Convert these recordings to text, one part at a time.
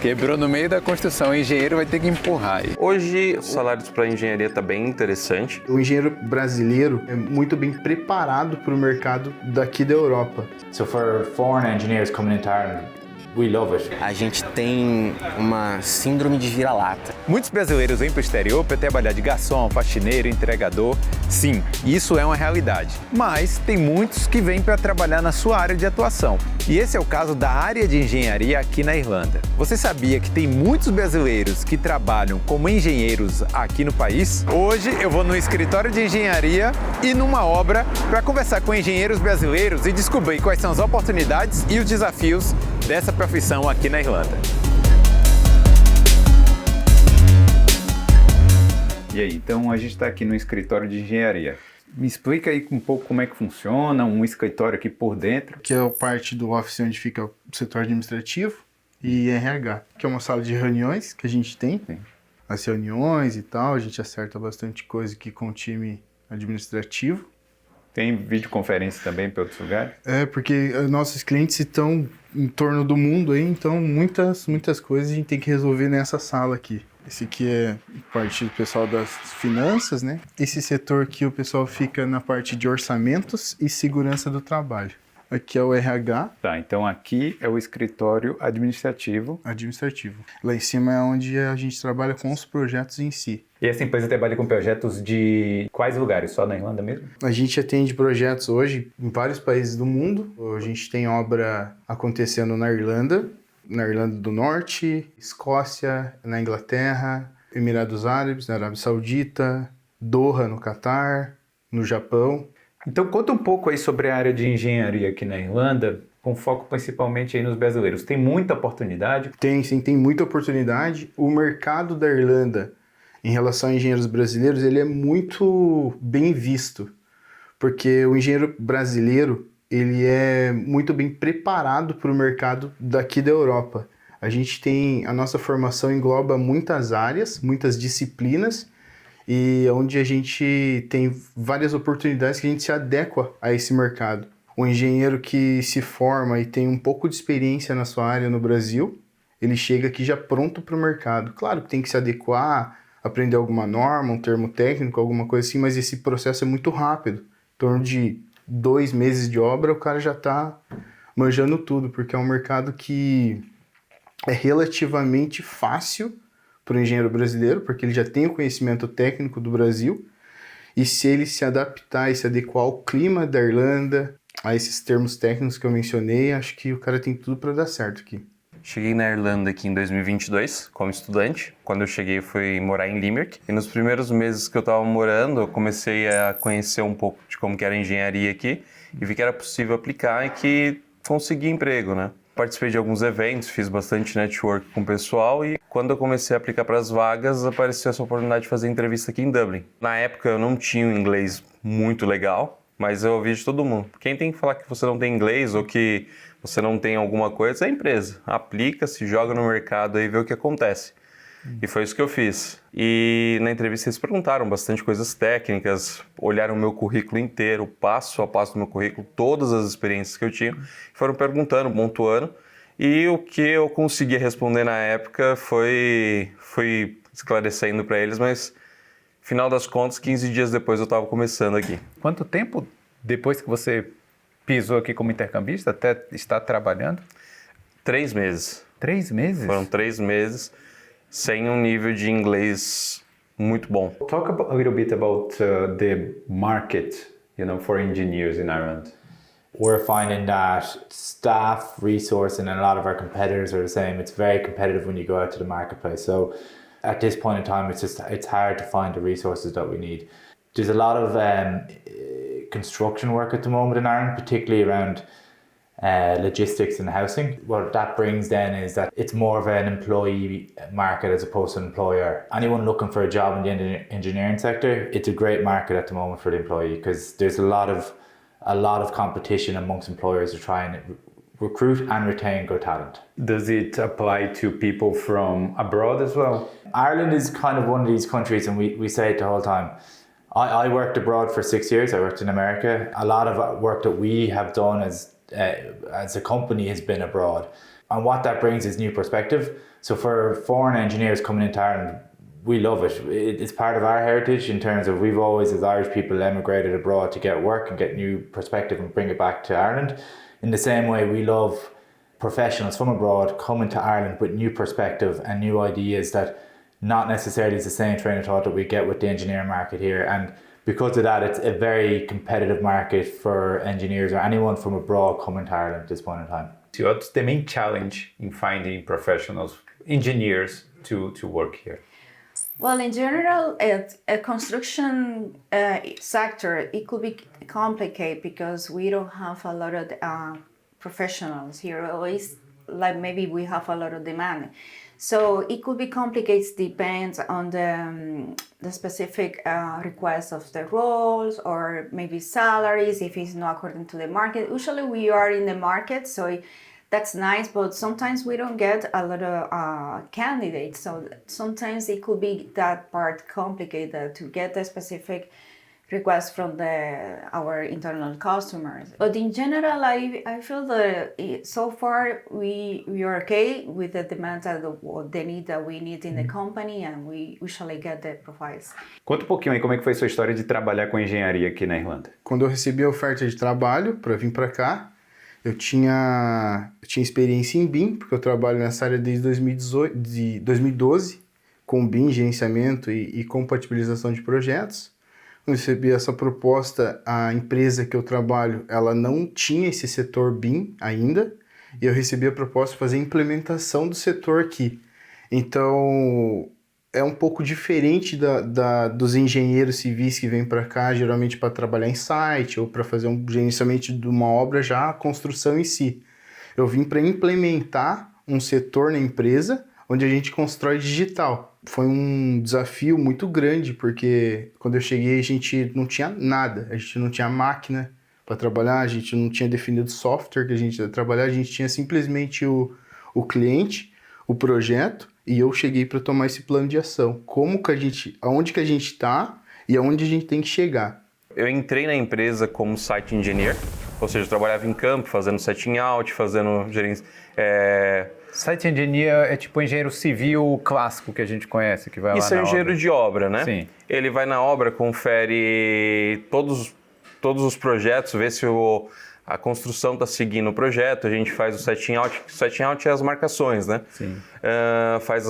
Quebrou no meio da construção, o engenheiro vai ter que empurrar aí. Hoje, os salários para engenharia tá bem interessante. O engenheiro brasileiro é muito bem preparado para o mercado daqui da Europa. So for foreign engineers coming into Ireland, we love it. A gente tem uma síndrome de vira-lata. Muitos brasileiros vêm para o exterior para trabalhar de garçom, faxineiro, entregador. Sim, isso é uma realidade. Mas tem muitos que vêm para trabalhar na sua área de atuação. E esse é o caso da área de engenharia aqui na Irlanda. Você sabia que tem muitos brasileiros que trabalham como engenheiros aqui no país? Hoje eu vou no escritório de engenharia e numa obra para conversar com engenheiros brasileiros e descobrir quais são as oportunidades e os desafios dessa profissão aqui na Irlanda. E aí, então a gente está aqui no escritório de engenharia. Me explica aí um pouco como é que funciona um escritório aqui por dentro. Que é a parte do office onde fica o setor administrativo e RH, que é uma sala de reuniões que a gente tem. Sim. As reuniões e tal, a gente acerta bastante coisa aqui com o time administrativo. Tem videoconferência também para outros lugares? É, porque nossos clientes estão em torno do mundo aí, então muitas coisas a gente tem que resolver nessa sala aqui. Esse aqui é parte do pessoal das finanças, né? Esse setor aqui o pessoal fica na parte de orçamentos e segurança do trabalho. Aqui é o RH. Tá, então aqui é o escritório administrativo. Lá em cima é onde a gente trabalha com os projetos em si. E essa empresa trabalha com projetos de quais lugares? Só na Irlanda mesmo? A gente atende projetos hoje em vários países do mundo. A gente tem obra acontecendo na Irlanda do Norte, Escócia, na Inglaterra, Emirados Árabes, na Arábia Saudita, Doha, no Catar, no Japão. Então conta um pouco aí sobre a área de engenharia aqui na Irlanda, com foco principalmente aí nos brasileiros. Tem muita oportunidade? Tem, sim, tem muita oportunidade. O mercado da Irlanda, em relação a engenheiros brasileiros, ele é muito bem visto, porque o engenheiro brasileiro ele é muito bem preparado para o mercado daqui da Europa. A nossa formação engloba muitas áreas, muitas disciplinas, e onde a gente tem várias oportunidades que a gente se adequa a esse mercado. O engenheiro que se forma e tem um pouco de experiência na sua área no Brasil, ele chega aqui já pronto para o mercado. Claro que tem que se adequar, aprender alguma norma, um termo técnico, alguma coisa assim, mas esse processo é muito rápido. Em torno de 2 meses de obra, o cara já está manjando tudo, porque é um mercado que é relativamente fácil para o engenheiro brasileiro, porque ele já tem o conhecimento técnico do Brasil, e se ele se adaptar e se adequar ao clima da Irlanda, a esses termos técnicos que eu mencionei, acho que o cara tem tudo para dar certo aqui. Cheguei na Irlanda aqui em 2022 como estudante. Quando eu cheguei, fui morar em Limerick. E nos primeiros meses que eu estava morando, eu comecei a conhecer um pouco de como que era a engenharia aqui e vi que era possível aplicar e que consegui emprego, né? Participei de alguns eventos, fiz bastante network com o pessoal e quando eu comecei a aplicar para as vagas, apareceu essa oportunidade de fazer entrevista aqui em Dublin. Na época eu não tinha um inglês muito legal, mas eu ouvi de todo mundo. Quem tem que falar que você não tem inglês ou que você não tem alguma coisa é a empresa. Aplica, se joga no mercado e vê o que acontece. E foi isso que eu fiz. E na entrevista eles perguntaram bastante coisas técnicas, olharam o meu currículo inteiro, passo a passo do meu currículo, todas as experiências que eu tinha, foram perguntando, pontuando. E o que eu conseguia responder na época foi esclarecendo para eles, mas final das contas, 15 dias depois eu estava começando aqui. Quanto tempo depois que você pisou aqui como intercambista até estar trabalhando? 3 meses. 3 meses? Foram 3 meses sem um nível de inglês muito bom. Talk a little bit about the market, for engineers in Ireland. We're finding that staff, resource, and a lot of our competitors are the same. It's very competitive when you go out to the marketplace. So at this point in time, it's hard to find the resources that we need. There's a lot of construction work at the moment in Ireland, particularly around logistics and housing. What that brings then is that it's more of an employee market as opposed to an employer. Anyone looking for a job in the engineering sector, it's a great market at the moment for the employee because there's a lot of competition amongst employers to try and recruit and retain good talent. Does it apply to people from abroad as well? Ireland is kind of one of these countries, and we say it the whole time. I worked abroad for 6 years. I worked in America. A lot of work that we have done as a company has been abroad. And what that brings is new perspective. So for foreign engineers coming into Ireland, we love it. It's part of our heritage in terms of we've always, as Irish people, emigrated abroad to get work and get new perspective and bring it back to Ireland. In the same way, we love professionals from abroad coming to Ireland with new perspective and new ideas that not necessarily is the same train of thought that we get with the engineering market here. And because of that, it's a very competitive market for engineers or anyone from abroad coming to Ireland at this point in time. So what's the main challenge in finding professionals, engineers to work here? Well, in general, a construction sector, it could be complicated because we don't have a lot of professionals here. Always, like maybe we have a lot of demand. So it could be complicated, depends on the specific requests of the roles or maybe salaries if it's not according to the market. Usually we are in the market, so that's nice, but sometimes we don't get a lot of candidates. So sometimes it could be that part complicated to get the specific requests from our internal customers. But in general, I feel that so far we are okay with the demands and the need that we need in the company, and we usually get the profiles. Conta um pouquinho aí como é que foi a sua história de trabalhar com engenharia aqui na Irlanda. Quando eu recebi a oferta de trabalho para vir para cá, eu tinha experiência em BIM, porque eu trabalho nessa área desde 2012, com BIM, gerenciamento e compatibilização de projetos. Quando eu recebi essa proposta, a empresa que eu trabalho, ela não tinha esse setor BIM ainda, e eu recebi a proposta de fazer a implementação do setor aqui. Então, é um pouco diferente dos engenheiros civis que vêm para cá, geralmente para trabalhar em site ou para fazer um gerenciamento de uma obra, já a construção em si. Eu vim para implementar um setor na empresa onde a gente constrói digital. Foi um desafio muito grande, porque quando eu cheguei a gente não tinha nada, a gente não tinha máquina para trabalhar, a gente não tinha definido software que a gente ia trabalhar, a gente tinha simplesmente o cliente, o projeto, e eu cheguei para tomar esse plano de ação. Aonde que a gente está e aonde a gente tem que chegar. Eu entrei na empresa como site engineer, ou seja, eu trabalhava em campo, fazendo setting out, fazendo gerência. Site engineer é tipo o engenheiro civil clássico que a gente conhece, que vai lá na obra. Isso é engenheiro de obra, né? Sim. Ele vai na obra, confere todos os projetos, vê se a construção está seguindo o projeto, a gente faz o setting out. Setting out é as marcações, né? Sim. Faz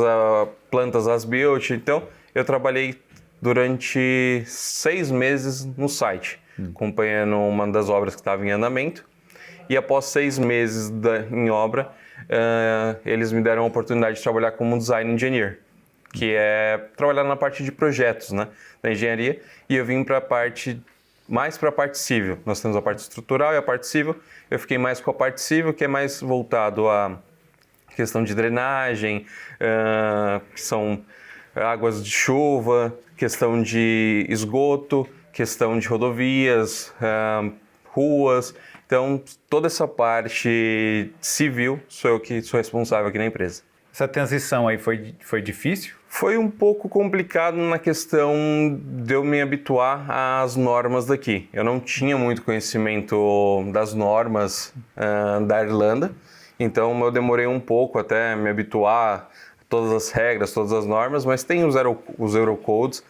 plantas as-built. Então, eu trabalhei durante 6 meses no site, acompanhando uma das obras que estava em andamento. E após 6 meses em obra, eles me deram a oportunidade de trabalhar como design engineer, que é trabalhar na parte de projetos, né, da engenharia. E eu vim mais para a parte civil. Nós temos a parte estrutural e a parte civil. Eu fiquei mais com a parte civil, que é mais voltado à questão de drenagem, que são águas de chuva, questão de esgoto, questão de rodovias, ruas. Então, toda essa parte civil sou eu que sou responsável aqui na empresa. Essa transição aí foi difícil? Foi um pouco complicado na questão de eu me habituar às normas daqui. Eu não tinha muito conhecimento das normas da Irlanda, então eu demorei um pouco até me habituar a todas as regras, todas as normas, mas tem os Eurocodes.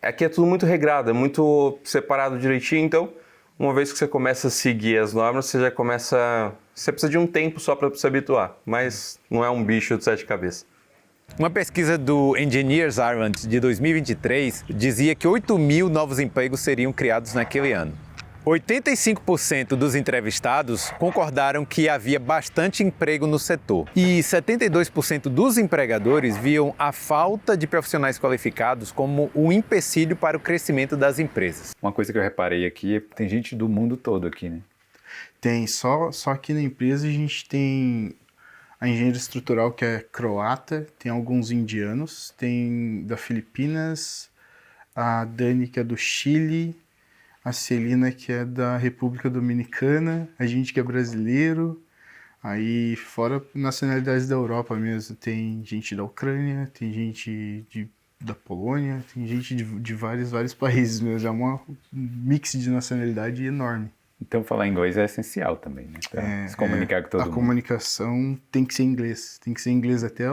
Aqui é tudo muito regrado, é muito separado direitinho, então uma vez que você começa a seguir as normas, você precisa de um tempo só para se habituar, mas não é um bicho de 7 cabeças. Uma pesquisa do Engineers Ireland de 2023 dizia que 8.000 novos empregos seriam criados naquele ano. 85% dos entrevistados concordaram que havia bastante emprego no setor e 72% dos empregadores viam a falta de profissionais qualificados como um empecilho para o crescimento das empresas. Uma coisa que eu reparei aqui é que tem gente do mundo todo aqui, né? Tem, só aqui na empresa a gente tem a engenheira estrutural que é croata, tem alguns indianos, tem da Filipinas, a Dani que é do Chile, a Celina que é da República Dominicana, a gente que é brasileiro, aí fora nacionalidades da Europa mesmo, tem gente da Ucrânia, tem gente da Polônia, tem gente de vários países mesmo, é um mix de nacionalidade enorme. Então falar inglês é essencial também, né? Pra se comunicar com todo mundo. A comunicação tem que ser em inglês. Tem que ser em inglês até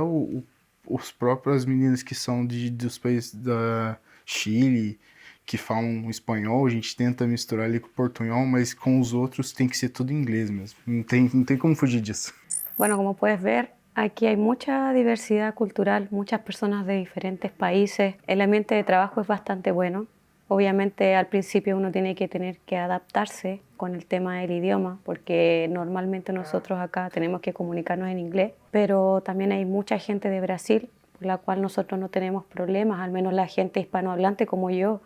os próprios meninos que são dos países da Chile, que falam espanhol, a gente tenta misturar ali com o portunhol, mas com os outros tem que ser tudo em inglês mesmo. Não tem como fugir disso. Bueno, como puedes ver, aquí hay mucha diversidad cultural, muchas personas de diferentes países. El ambiente de trabajo es bastante bueno. Obviamente al principio uno tiene que tener que adaptarse con el tema del idioma, porque normalmente nosotros acá tenemos que comunicarnos en inglés, pero también hay mucha gente de Brasil, por la cual nosotros no tenemos problemas, al menos la gente hispanohablante como yo,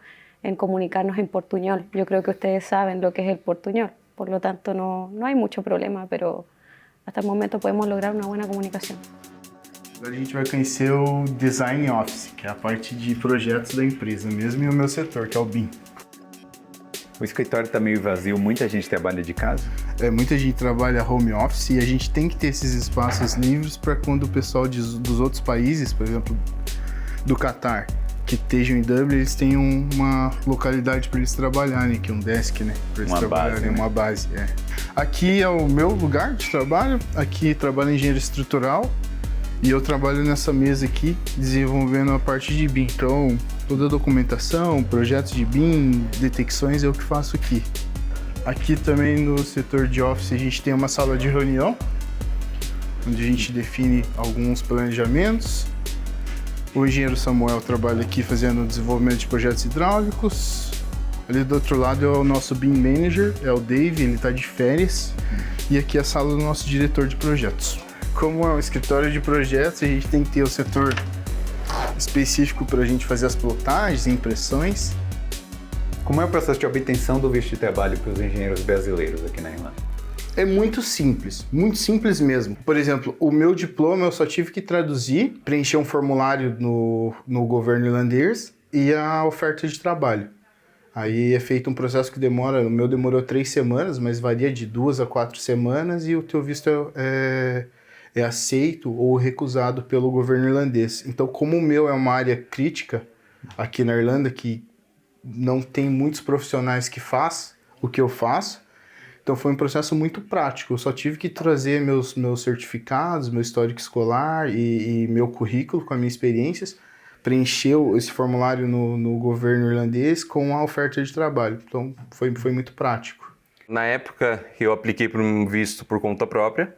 en comunicarnos en portuñol. Yo creo que ustedes saben lo que es el portuñol, por lo tanto no hay mucho problema, pero hasta el momento podemos lograr una buena comunicación. Agora a gente vai conhecer o Design Office, que é a parte de projetos da empresa mesmo, e o meu setor, que é o BIM. O escritório está meio vazio, muita gente trabalha de casa? Muita gente trabalha home office e a gente tem que ter esses espaços livres para quando o pessoal dos outros países, por exemplo, do Catar, que estejam em Dublin, eles têm uma localidade para eles trabalharem, aqui um desk, né? Para eles trabalharem, uma base. Aqui é o meu lugar de trabalho, aqui trabalho em engenharia estrutural e eu trabalho nessa mesa aqui desenvolvendo a parte de BIM. Então, toda a documentação, projetos de BIM, detecções é o que faço aqui. Aqui também no setor de office a gente tem uma sala de reunião, onde a gente define alguns planejamentos. O engenheiro Samuel trabalha aqui fazendo o desenvolvimento de projetos hidráulicos. Ali do outro lado é o nosso BIM Manager, é o Dave, ele está de férias. E aqui é a sala do nosso diretor de projetos. Como é um escritório de projetos, a gente tem que ter o setor específico para a gente fazer as plotagens, impressões. Como é o processo de obtenção do visto de trabalho para os engenheiros brasileiros aqui na Irlanda? É muito simples mesmo. Por exemplo, o meu diploma eu só tive que traduzir, preencher um formulário no governo irlandês e a oferta de trabalho. Aí é feito um processo que demora, o meu demorou 3 semanas, mas varia de 2 a 4 semanas e o teu visto é aceito ou recusado pelo governo irlandês. Então, como o meu é uma área crítica aqui na Irlanda, que não tem muitos profissionais que faz o que eu faço, então foi um processo muito prático. Eu só tive que trazer meus certificados, meu histórico escolar e meu currículo com as minhas experiências, preencher esse formulário no governo irlandês com a oferta de trabalho. Então foi muito prático. Na época eu apliquei para um visto por conta própria,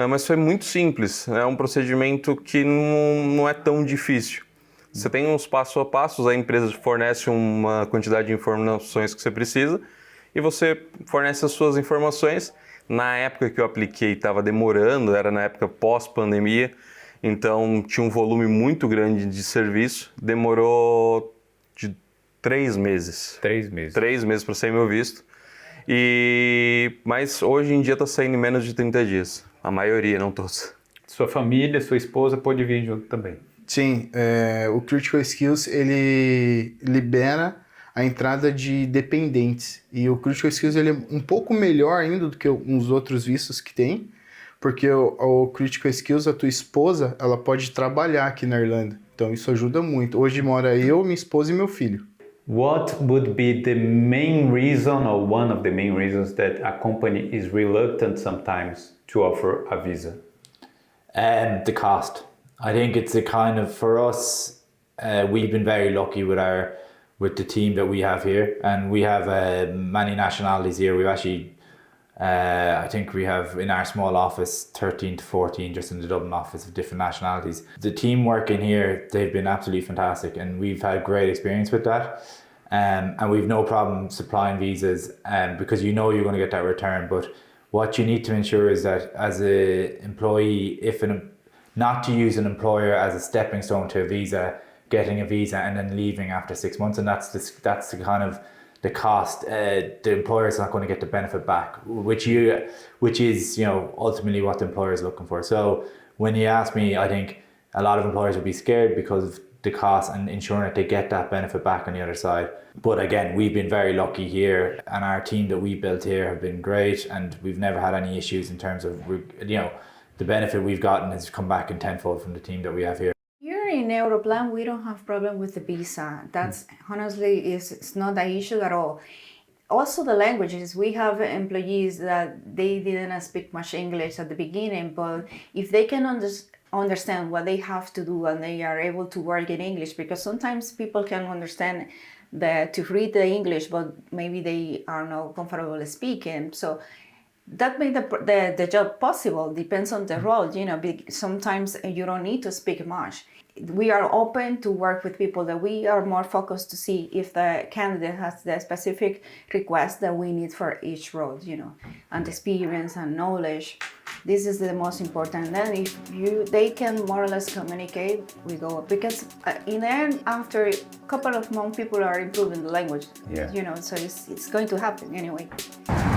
mas foi muito simples. É um procedimento que não é tão difícil. Você tem uns passo a passos, a empresa fornece uma quantidade de informações que você precisa e você fornece as suas informações. Na época que eu apliquei estava demorando, era na época pós-pandemia, então tinha um volume muito grande de serviço, demorou de 3 meses. 3 meses. 3 meses para sair meu visto, mas hoje em dia está saindo em menos de 30 dias, a maioria, não todos. Sua família, sua esposa pode vir junto também? Sim, o Critical Skills ele libera a entrada de dependentes e o Critical Skills ele é um pouco melhor ainda do que uns outros vistos que tem, porque o Critical Skills, a tua esposa, ela pode trabalhar aqui na Irlanda, então isso ajuda muito. Hoje mora eu, minha esposa e meu filho. What would be the main reason or one of the main reasons that a company is reluctant sometimes to offer a visa? The cost. I think it's a kind of, for us, we've been very lucky with the team that we have here, and we have many nationalities here. We've actually, I think we have in our small office 13 to 14 just in the Dublin office of different nationalities. The team working here, they've been absolutely fantastic, and we've had great experience with that. And we've no problem supplying visas, because you know you're going to get that return. But what you need to ensure is that as an employee, not to use an employer as a stepping stone to a visa, getting a visa and then leaving after 6 months, and that's the kind of the cost. The employer is not going to get the benefit back, which is ultimately what the employer is looking for. So when you ask me, I think a lot of employers would be scared because of the cost and ensuring that they get that benefit back on the other side. But again, we've been very lucky here, and our team that we built here have been great, and we've never had any issues in terms of the benefit we've gotten has come back in tenfold from the team that we have here. Here in Europlan, we don't have problem with the visa. That's honestly, it's not an issue at all. Also the languages, we have employees that they didn't speak much English at the beginning, but if they can understand what they have to do and they are able to work in English, because sometimes people can understand to read the English, but maybe they are not comfortable speaking. So that made the job possible. Depends on the role, sometimes you don't need to speak much. We are open to work with people that we are more focused to see if the candidate has the specific request that we need for each role, and experience and knowledge. This is the most important. Then if they can more or less communicate, we go, because in the end, after a couple of months, people are improving the language, so it's going to happen anyway.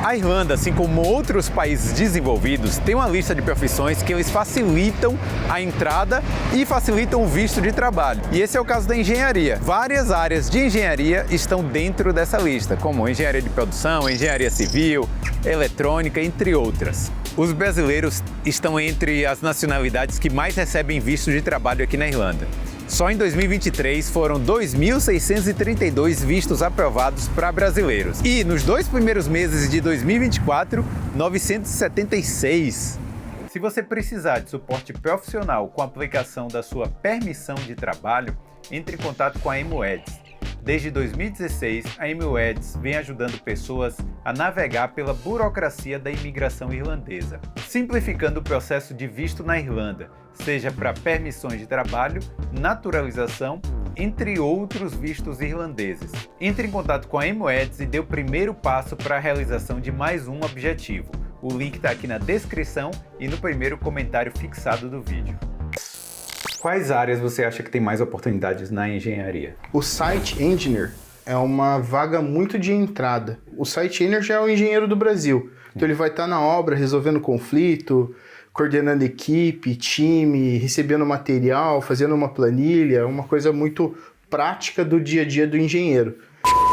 A Irlanda, assim como outros países desenvolvidos, tem uma lista de profissões que eles facilitam a entrada e facilitam o visto de trabalho. E esse é o caso da engenharia. Várias áreas de engenharia estão dentro dessa lista, como engenharia de produção, engenharia civil, eletrônica, entre outras. Os brasileiros estão entre as nacionalidades que mais recebem visto de trabalho aqui na Irlanda. Só em 2023 foram 2.632 vistos aprovados para brasileiros. E nos 2 primeiros meses de 2024, 976. Se você precisar de suporte profissional com a aplicação da sua permissão de trabalho, entre em contato com a MWEDS. Desde 2016, a MWEDS vem ajudando pessoas a navegar pela burocracia da imigração irlandesa, simplificando o processo de visto na Irlanda, seja para permissões de trabalho, naturalização, entre outros vistos irlandeses. Entre em contato com a MWEDS e dê o primeiro passo para a realização de mais um objetivo. O link está aqui na descrição e no primeiro comentário fixado do vídeo. Quais áreas você acha que tem mais oportunidades na engenharia? O Site Engineer é uma vaga muito de entrada. O Site Engineer já é o engenheiro do Brasil. Então ele vai estar na obra resolvendo conflito, coordenando equipe, time, recebendo material, fazendo uma planilha, uma coisa muito prática do dia a dia do engenheiro.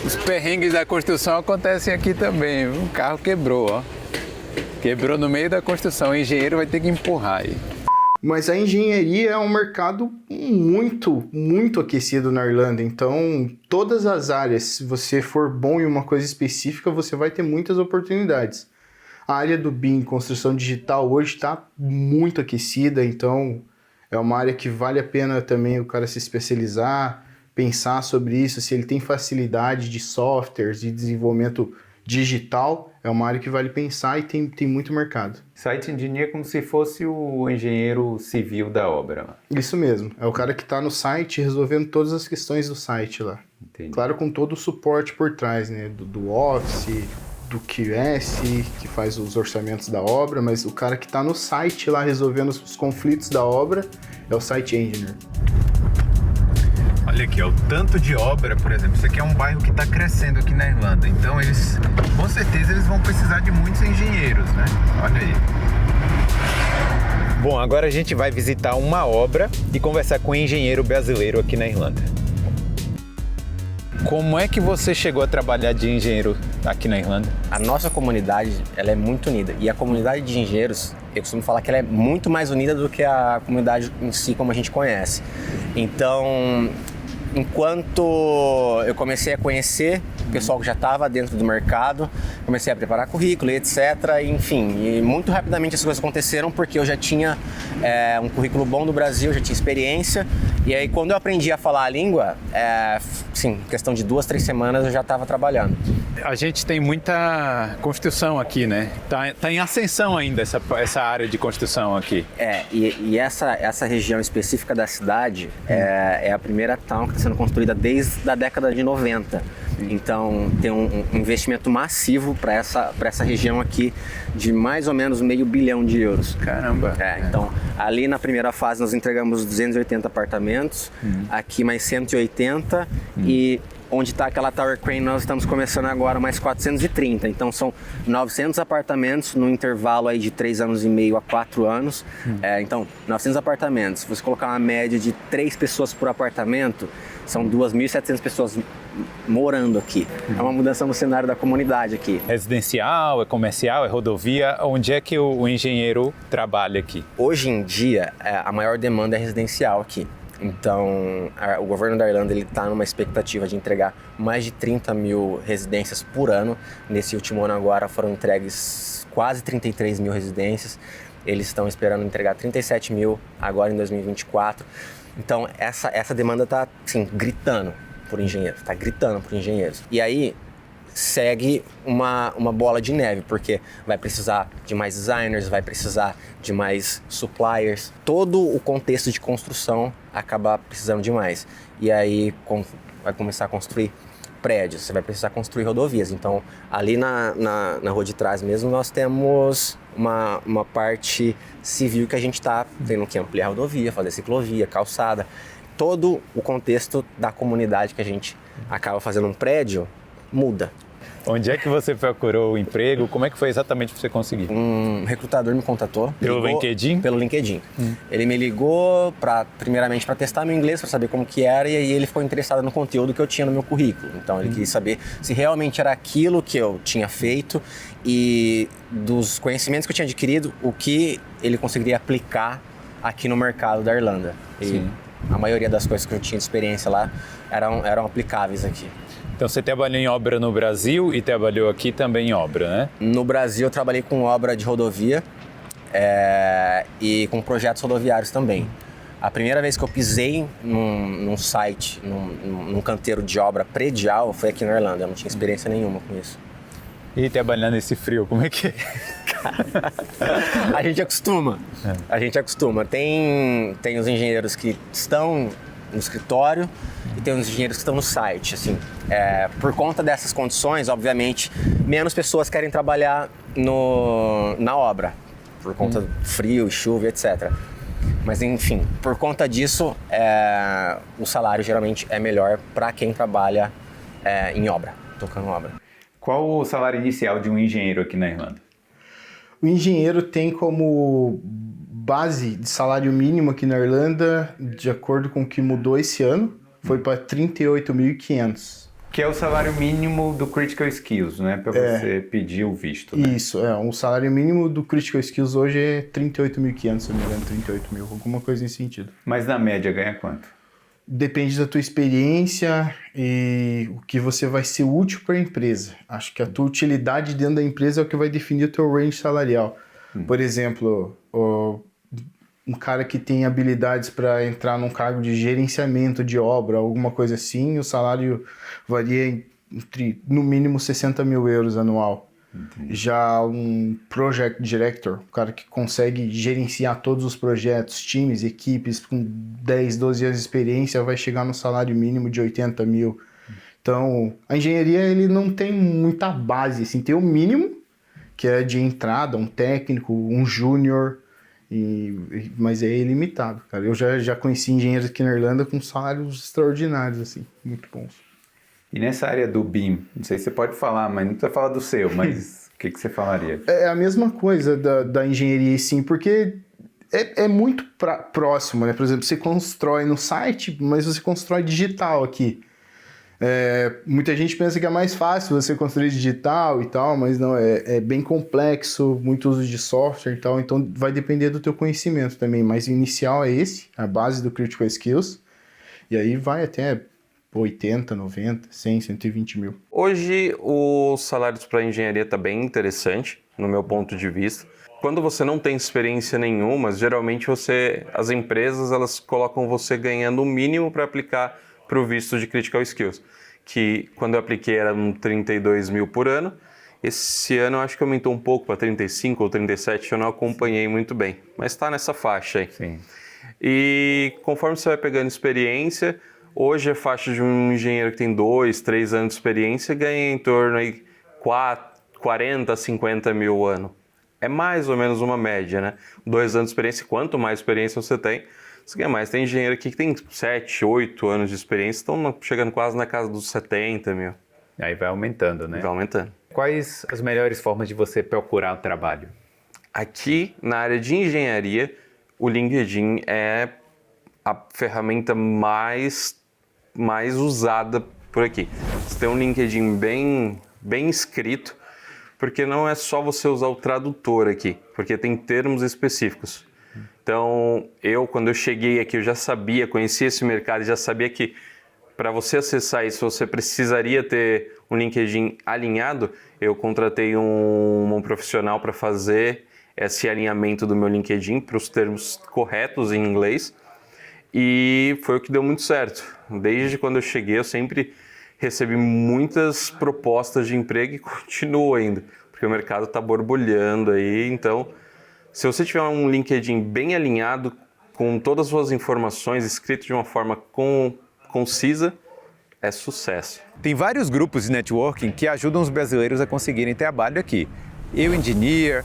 Os perrengues da construção acontecem aqui também. Um carro quebrou, ó. Quebrou no meio da construção. O engenheiro vai ter que empurrar aí. Mas a engenharia é um mercado muito aquecido na Irlanda. Então, todas as áreas, se você for bom em uma coisa específica, você vai ter muitas oportunidades. A área do BIM, construção digital, hoje está muito aquecida. Então, é uma área que vale a pena também o cara se especializar, pensar sobre isso. Se ele tem facilidade de softwares, de desenvolvimento digital, é uma área que vale pensar e tem muito mercado. Site Engineer é como se fosse o engenheiro civil da obra. Isso mesmo, é o cara que está no site resolvendo todas as questões do site lá. Entendi. Claro, com todo o suporte por trás, né? Do Office, do QS, que faz os orçamentos da obra, mas o cara que está no site lá resolvendo os conflitos da obra é o Site Engineer. Olha aqui, ó, o tanto de obra, por exemplo, isso aqui é um bairro que está crescendo aqui na Irlanda, então eles, com certeza, eles vão precisar de muitos engenheiros, né? Olha aí. Bom, agora a gente vai visitar uma obra e conversar com um engenheiro brasileiro aqui na Irlanda. Como é que você chegou a trabalhar de engenheiro aqui na Irlanda? A nossa comunidade, ela é muito unida. E a comunidade de engenheiros, eu costumo falar que ela é muito mais unida do que a comunidade em si, como a gente conhece. Então, enquanto eu comecei a conhecer o pessoal que já estava dentro do mercado, comecei a preparar currículo, etc. Enfim, e muito rapidamente as coisas aconteceram porque eu já tinha um currículo bom do Brasil, já tinha experiência. E aí, quando eu aprendi a falar a língua, sim, questão de 2-3 semanas eu já estava trabalhando. A gente tem muita construção aqui, né? Tá em ascensão ainda essa área de construção aqui. E essa região específica da cidade é a primeira town que está sendo construída desde a década de 90. Então tem um investimento massivo para essa região aqui de mais ou menos €500 milhão. Caramba! Então ali na primeira fase nós entregamos 280 apartamentos, aqui mais 180 e onde está aquela Tower Crane nós estamos começando agora mais 430. Então são 900 apartamentos no intervalo aí de 3 anos e meio a 4 anos. Então 900 apartamentos, se você colocar uma média de 3 pessoas por apartamento, são 2.700 pessoas morando aqui. É uma mudança no cenário da comunidade aqui. Residencial, é comercial, é rodovia? Onde é que o engenheiro trabalha aqui? Hoje em dia, a maior demanda é residencial aqui. Então, o governo da Irlanda está numa expectativa de entregar mais de 30 mil residências por ano. Nesse último ano agora foram entregues quase 33 mil residências. Eles estão esperando entregar 37 mil agora em 2024. Então, essa demanda está, assim, gritando por engenheiros, está gritando por engenheiros. E aí, segue uma bola de neve, porque vai precisar de mais designers, vai precisar de mais suppliers. Todo o contexto de construção acaba precisando de mais. E aí vai começar a construir prédios, você vai precisar construir rodovias. Então, ali na rua de trás mesmo, nós temos uma parte civil que a gente está tendo que ampliar a rodovia, fazer ciclovia, calçada. Todo o contexto da comunidade que a gente acaba fazendo um prédio muda. Onde é que você procurou o emprego? Como é que foi exatamente para você conseguir? Um recrutador me contatou. Pelo LinkedIn? Pelo LinkedIn. Ele me ligou primeiramente para testar meu inglês, para saber como que era, e aí ele ficou interessado no conteúdo que eu tinha no meu currículo. Então ele queria saber se realmente era aquilo que eu tinha feito e dos conhecimentos que eu tinha adquirido, o que ele conseguiria aplicar aqui no mercado da Irlanda. E a maioria das coisas que eu tinha de experiência lá eram aplicáveis aqui. Então você trabalhou em obra no Brasil e trabalhou aqui também em obra, né? No Brasil eu trabalhei com obra de rodovia e com projetos rodoviários também. A primeira vez que eu pisei num site, num canteiro de obra predial, foi aqui na Irlanda. Eu não tinha experiência nenhuma com isso. E trabalhando nesse frio, como é que é? A gente acostuma. A gente acostuma. Tem os engenheiros que estão no escritório e tem os engenheiros que estão no site, assim. Por conta dessas condições, obviamente, menos pessoas querem trabalhar na obra, por conta do frio, chuva, etc. Mas, enfim, por conta disso, o salário geralmente é melhor para quem trabalha em obra, tocando obra. Qual o salário inicial de um engenheiro aqui na Irlanda? O engenheiro tem como base de salário mínimo aqui na Irlanda, de acordo com o que mudou esse ano, foi para 38.500. Que é o salário mínimo do Critical Skills, né? Para você pedir o visto, né? Isso, o salário mínimo do Critical Skills hoje é 38.500, se não me engano, 38 mil, alguma coisa nesse sentido. Mas na média ganha quanto? Depende da tua experiência e o que você vai ser útil para a empresa. Acho que a tua utilidade dentro da empresa é o que vai definir o teu range salarial. Por exemplo, um cara que tem habilidades para entrar num cargo de gerenciamento de obra, alguma coisa assim, o salário varia entre, no mínimo, 60 mil euros anual. Já um Project Director, um cara que consegue gerenciar todos os projetos, times, equipes, com 10, 12 anos de experiência, vai chegar no salário mínimo de 80 mil. Então, a engenharia ele não tem muita base, assim, tem o mínimo, que é de entrada, um técnico, um júnior, mas é ilimitado, cara. Eu já conheci engenheiros aqui na Irlanda com salários extraordinários, assim, muito bons. E nessa área do BIM, não sei se você pode falar, mas não precisa falar do seu, mas o que você falaria? É a mesma coisa da engenharia, sim, porque é muito próximo, né? Por exemplo, você constrói no site, mas você constrói digital aqui. Muita gente pensa que é mais fácil você construir digital e tal, mas não, é bem complexo, muito uso de software e tal, então vai depender do teu conhecimento também, mas o inicial é esse, a base do Critical Skills, e aí vai até 80, 90, 100, 120 mil. Hoje, os salários para engenharia está bem interessante, no meu ponto de vista. Quando você não tem experiência nenhuma, geralmente as empresas elas colocam você ganhando o mínimo para aplicar para o visto de Critical Skills, que quando eu apliquei era 32 mil por ano. Esse ano eu acho que aumentou um pouco para 35 ou 37, eu não acompanhei muito bem, mas está nessa faixa aí. Sim. E conforme você vai pegando experiência, hoje a faixa de um engenheiro que tem 2, 3 anos de experiência ganha em torno de 40 a 50 mil ao ano. É mais ou menos uma média, né? 2 anos de experiência, quanto mais experiência você tem, você ganha mais. Tem engenheiro aqui que tem 7, 8 anos de experiência, estão chegando quase na casa dos 70 mil. Aí vai aumentando, né? Vai aumentando. Quais as melhores formas de você procurar o trabalho? Aqui, na área de engenharia, o LinkedIn é a ferramenta mais usada por aqui. Você tem um LinkedIn bem escrito, porque não é só você usar o tradutor aqui, porque tem termos específicos. Então, quando eu cheguei aqui, eu já sabia, conhecia esse mercado e já sabia que para você acessar isso, você precisaria ter um LinkedIn alinhado. Eu contratei um profissional para fazer esse alinhamento do meu LinkedIn para os termos corretos em inglês. E foi o que deu muito certo. Desde quando eu cheguei, eu sempre recebi muitas propostas de emprego e continuo ainda, porque o mercado está borbulhando aí. Então, se você tiver um LinkedIn bem alinhado, com todas as suas informações, escrito de uma forma concisa, é sucesso. Tem vários grupos de networking que ajudam os brasileiros a conseguirem trabalho aqui. Eu Engineer,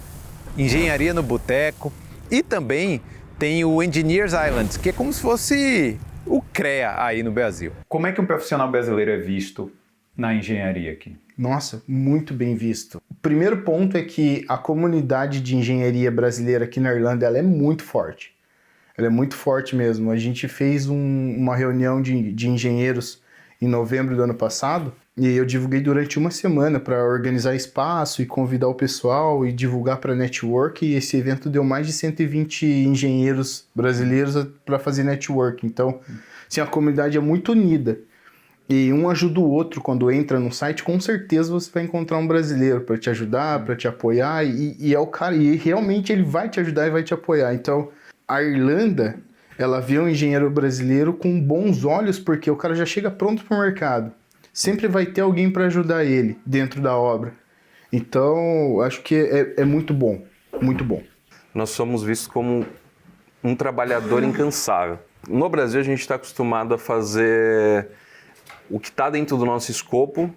Engenharia no Boteco e também tem o Engineers Island, que é como se fosse o CREA aí no Brasil. Como é que um profissional brasileiro é visto na engenharia aqui? Nossa, muito bem visto. O primeiro ponto é que a comunidade de engenharia brasileira aqui na Irlanda ela é muito forte. Ela é muito forte mesmo. A gente fez uma reunião de engenheiros em novembro do ano passado e eu divulguei durante uma semana para organizar espaço e convidar o pessoal e divulgar para network, e esse evento deu mais de 120 engenheiros brasileiros para fazer network. Então, assim, a comunidade é muito unida e um ajuda o outro. Quando entra no site, com certeza você vai encontrar um brasileiro para te ajudar, para te apoiar, e é o cara, e realmente ele vai te ajudar e vai te apoiar. Então, a Irlanda, ela vê um engenheiro brasileiro com bons olhos, porque o cara já chega pronto para o mercado. Sempre vai ter alguém para ajudar ele dentro da obra. Então, acho que é muito bom, muito bom. Nós somos vistos como um trabalhador incansável. No Brasil, a gente está acostumado a fazer o que está dentro do nosso escopo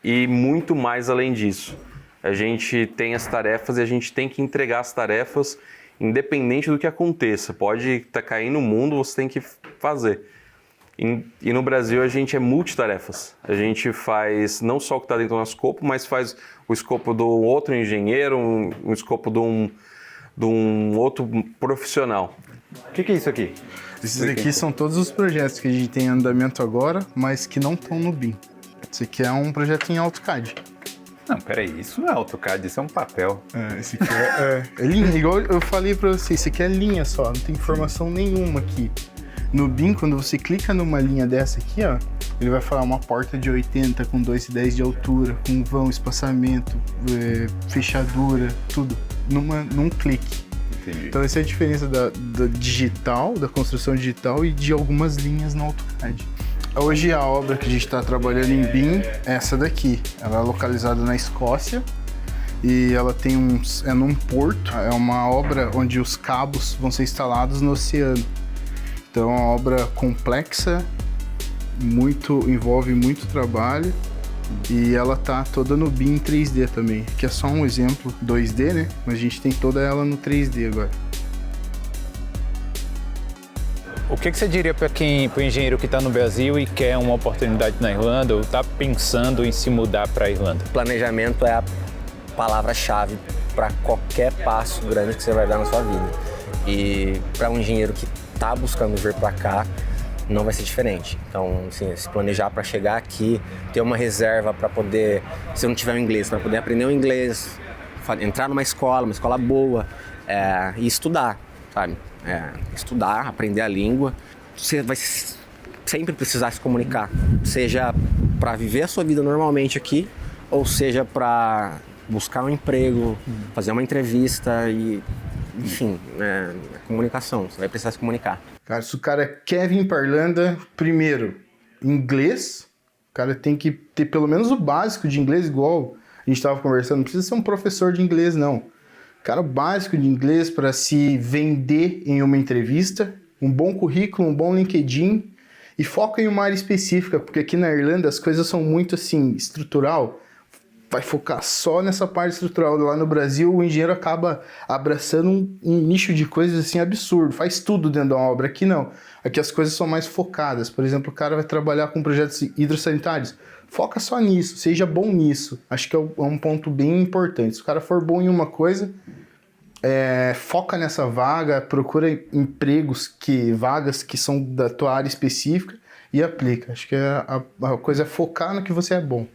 e muito mais além disso. A gente tem as tarefas e a gente tem que entregar as tarefas independente do que aconteça. Pode estar caindo no mundo, você tem que fazer. E no Brasil a gente é multitarefas. A gente faz não só o que está dentro do nosso escopo, mas faz o escopo do outro engenheiro, um escopo de um outro profissional. O que é isso aqui? Esses aqui são todos os projetos que a gente tem em andamento agora, mas que não estão no BIM. Esse aqui é um projeto em AutoCAD. Não, peraí, isso não é AutoCAD, isso é um papel. Esse aqui é linha, igual eu falei pra você, esse aqui é linha só, não tem informação nenhuma aqui. No BIM, quando você clica numa linha dessa aqui, ó, ele vai falar uma porta de 80 com 2,10 de altura, com vão, espaçamento, fechadura, tudo, num clique. Entendi. Então essa é a diferença da digital, da construção digital e de algumas linhas no AutoCAD. Hoje a obra que a gente está trabalhando em BIM é essa daqui. Ela é localizada na Escócia e ela tem é num porto. É uma obra onde os cabos vão ser instalados no oceano. Então é uma obra complexa, envolve muito trabalho e ela tá toda no BIM 3D também, que é só um exemplo 2D, né? Mas a gente tem toda ela no 3D agora. O que você diria para o engenheiro que está no Brasil e quer uma oportunidade na Irlanda ou está pensando em se mudar para a Irlanda? Planejamento é a palavra-chave para qualquer passo grande que você vai dar na sua vida. E para um engenheiro que está buscando vir para cá, não vai ser diferente. Então, assim, se planejar para chegar aqui, ter uma reserva para poder, se não tiver o inglês, para poder aprender o inglês, entrar numa escola boa e estudar, sabe? Estudar, aprender a língua. Você vai sempre precisar se comunicar, seja para viver a sua vida normalmente aqui, ou seja para buscar um emprego, fazer uma entrevista e, enfim, comunicação. Você vai precisar se comunicar. Cara, se o cara quer vir para Irlanda, primeiro, inglês. O cara tem que ter pelo menos o básico de inglês, igual a gente estava conversando. Não precisa ser um professor de inglês, não. Cara, o básico de inglês para se vender em uma entrevista, um bom currículo, um bom LinkedIn e foca em uma área específica, porque aqui na Irlanda as coisas são muito assim, estrutural. Vai focar só nessa parte estrutural. Lá no Brasil, o engenheiro acaba abraçando um nicho de coisas assim absurdo, faz tudo dentro da obra. Aqui não. Aqui as coisas são mais focadas. Por exemplo, o cara vai trabalhar com projetos hidrossanitários. Foca só nisso, seja bom nisso. Acho que é um ponto bem importante. Se o cara for bom em uma coisa, foca nessa vaga, procura vagas que são da tua área específica e aplica. Acho que a coisa é focar no que você é bom.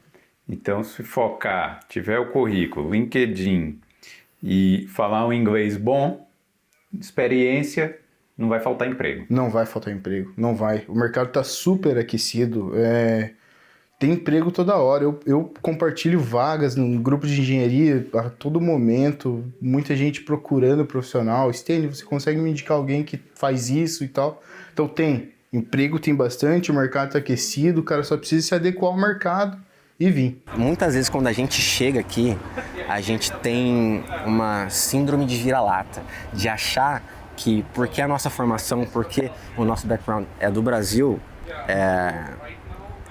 Então, se focar, tiver o currículo, LinkedIn e falar um inglês bom, experiência, não vai faltar emprego. Não vai faltar emprego, não vai. O mercado está super aquecido, tem emprego toda hora. Eu compartilho vagas no grupo de engenharia a todo momento, muita gente procurando profissional. Stanley, você consegue me indicar alguém que faz isso e tal? Então tem, emprego tem bastante, o mercado está aquecido, o cara só precisa se adequar ao mercado e vir. Muitas vezes quando a gente chega aqui, a gente tem uma síndrome de vira-lata, de achar que porque a nossa formação, porque o nosso background é do Brasil,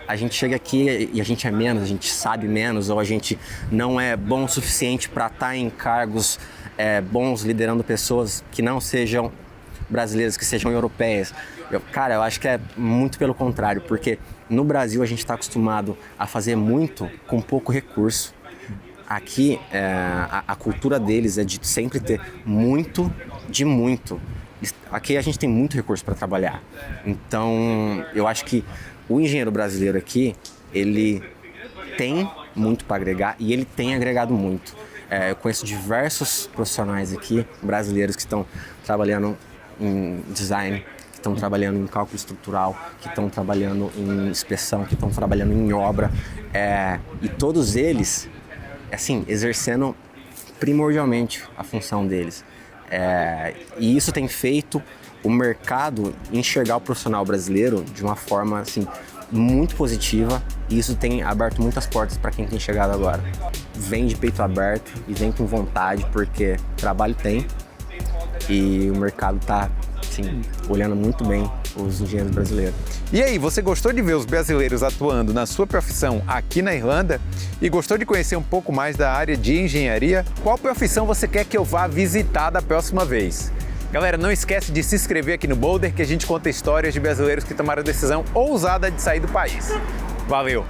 a gente chega aqui e a gente é menos, a gente sabe menos, ou a gente não é bom o suficiente para estar em cargos bons, liderando pessoas que não sejam brasileiras, que sejam europeias. Eu acho que é muito pelo contrário, porque no Brasil a gente está acostumado a fazer muito com pouco recurso. Aqui a cultura deles é de sempre ter muito de muito. Aqui a gente tem muito recurso para trabalhar. Então eu acho que o engenheiro brasileiro aqui, ele tem muito para agregar e ele tem agregado muito. Eu conheço diversos profissionais aqui, brasileiros, que estão trabalhando em design, que estão trabalhando em cálculo estrutural, que estão trabalhando em inspeção, que estão trabalhando em obra. E todos eles, assim, exercendo primordialmente a função deles. E isso tem feito o mercado enxergar o profissional brasileiro de uma forma assim, muito positiva, e isso tem aberto muitas portas para quem tem chegado agora. Vem de peito aberto e vem com vontade, porque trabalho tem e o mercado está assim, olhando muito bem os engenheiros brasileiros. E aí, você gostou de ver os brasileiros atuando na sua profissão aqui na Irlanda? E gostou de conhecer um pouco mais da área de engenharia? Qual profissão você quer que eu vá visitar da próxima vez? Galera, não esquece de se inscrever aqui no Boulder, que a gente conta histórias de brasileiros que tomaram a decisão ousada de sair do país. Valeu!